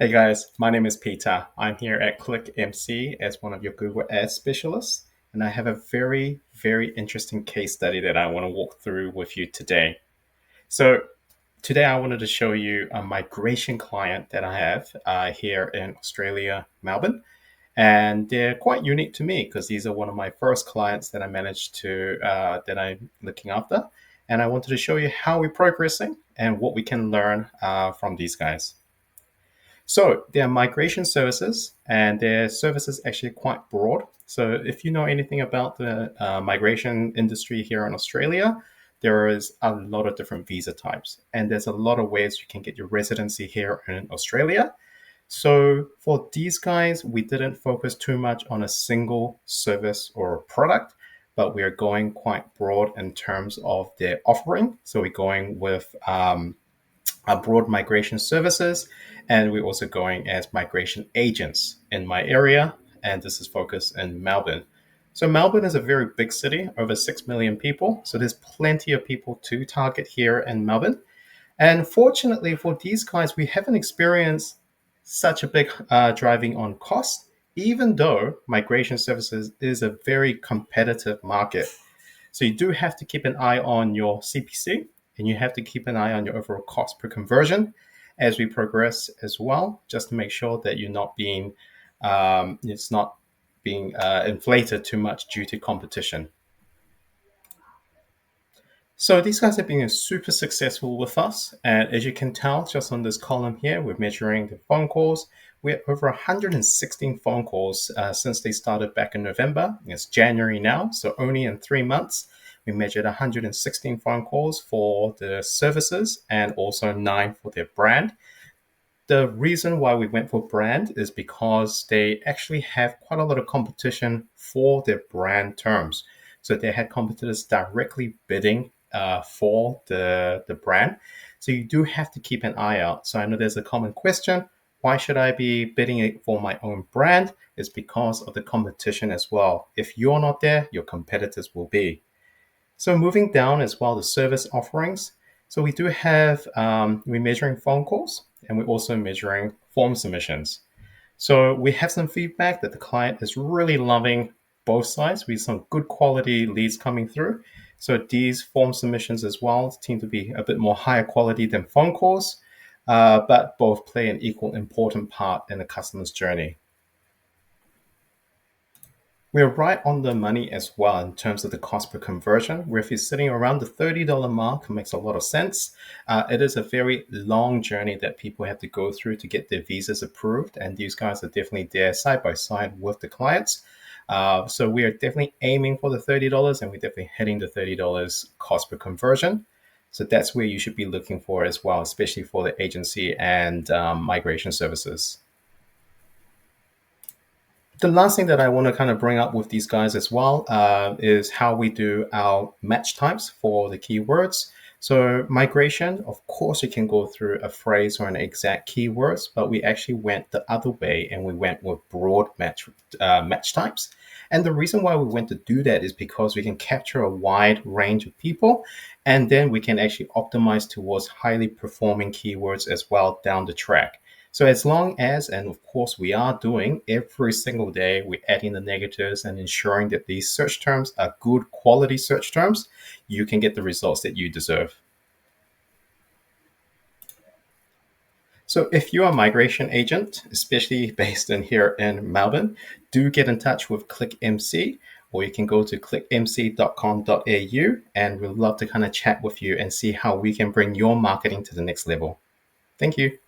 Hey guys, my name is Peter. I'm here at CLIQ MC as one of your Google Ads specialists, and I have a very interesting case study that I want to walk through with you today. So, today I wanted to show you a migration client that I have here in Australia, Melbourne, and they're quite unique to me because these are one of my first clients that I managed to that I'm looking after, and I wanted to show you how we're progressing and what we can learn from these guys. So there are migration services, and their services actually quite broad. So if you know anything about the migration industry here in Australia, there is a lot of different visa types, and there's a lot of ways you can get your residency here in Australia. So for these guys, we didn't focus too much on a single service or product, but we are going quite broad in terms of their offering. So we're going with broad migration services, and we're also going as migration agents in my area, and this is focused in Melbourne. So Melbourne is a very big city, over 6 million people, so there's plenty of people to target here in Melbourne. And fortunately for these guys, we haven't experienced such a big driving on cost, even though migration services is a very competitive market. So you do have to keep an eye on your CPC, and you have to keep an eye on your overall cost per conversion as we progress as well, just to make sure that you're not being it's not being inflated too much due to competition. So these guys have been super successful with us. And as you can tell, just on this column here, we're measuring the phone calls. We're over 116 phone calls since they started back in November. It's January now, so only in 3 months, we measured 116 phone calls for the services and also 9 for their brand. The reason why we went for brand is because they actually have quite a lot of competition for their brand terms. So they had competitors directly bidding for the brand. So you do have to keep an eye out. So I know there's a common question. Why should I be bidding it for my own brand? It's because of the competition as well. If you're not there, your competitors will be. So moving down as well, the service offerings. So we do have, we're measuring phone calls, and we're also measuring form submissions. So we have some feedback that the client is really loving both sides. We have some good quality leads coming through. So these form submissions as well seem to be a bit more higher quality than phone calls, but both play an equal important part in the customer's journey. We're right on the money as well in terms of the cost per conversion. Where if you're sitting around the $30 mark, it makes a lot of sense. It is a very long journey that people have to go through to get their visas approved, and these guys are definitely there side by side with the clients. So we are definitely aiming for the $30, and we're definitely hitting the $30 cost per conversion. So that's where you should be looking for as well, especially for the agency and migration services. The last thing that I want to kind of bring up with these guys as well is how we do our match types for the keywords. So migration, of course, you can go through a phrase or an exact keywords, but we actually went the other way and we went with broad match types. And the reason why we went to do that is because we can capture a wide range of people, and then we can actually optimize towards highly performing keywords as well down the track. So as long as, and of course we are doing every single day, we're adding the negatives and ensuring that these search terms are good quality search terms, you can get the results that you deserve. So if you're a migration agent, especially based in here in Melbourne, do get in touch with CLIQ MC, or you can go to cliqmc.com.au, and we'd love to kind of chat with you and see how we can bring your marketing to the next level. Thank you.